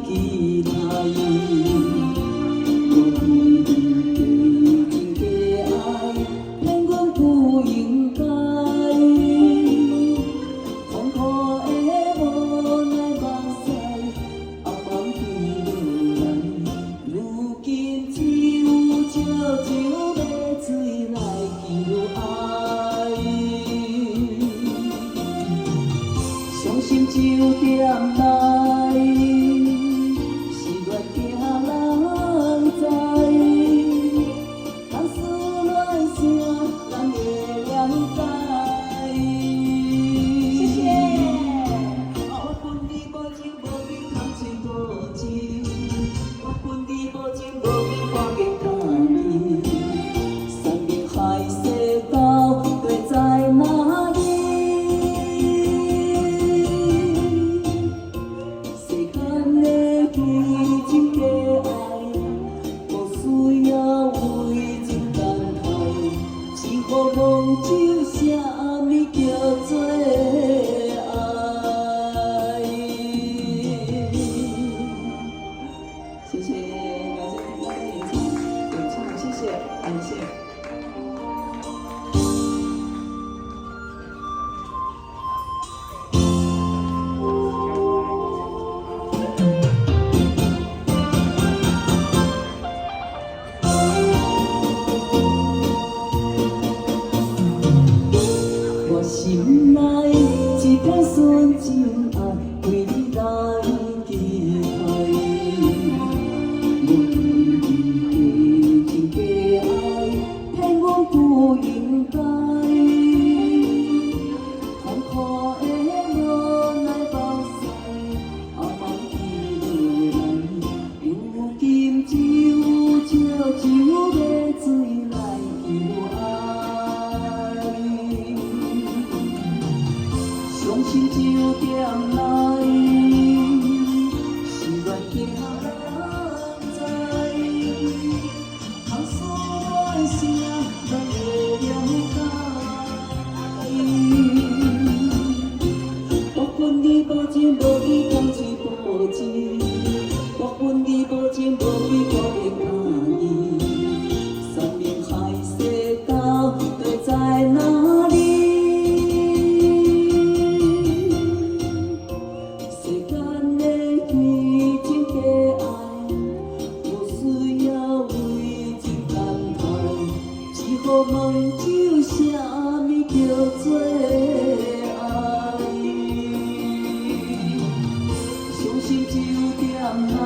期待。我真假爱，骗阮不应该。痛苦的无奈目屎，暗暗滴落来。如今只有少少要水来求爱。伤心就点来，是愿惊人知。但思恋声，人会了解。谢谢。我分你无情无义，通情无义。我分你无情无义，看见假意。山明海誓到底在哪里？梦就啥物叫做爱？谢谢，感谢大家演唱，谢谢，感谢。心内一片纯情爱，为你来期待。我真假爱，骗阮不应该。痛苦的无奈目屎，暗暗滴落来。如今只有少少要水来求爱。伤心就点来，是愿惊人知。通思恋声，人会了解。我分你无情无义，通情无义。我分你无情无义，看见假意。山明海誓到底在哪里？我问就啥物叫做爱？伤心就点来。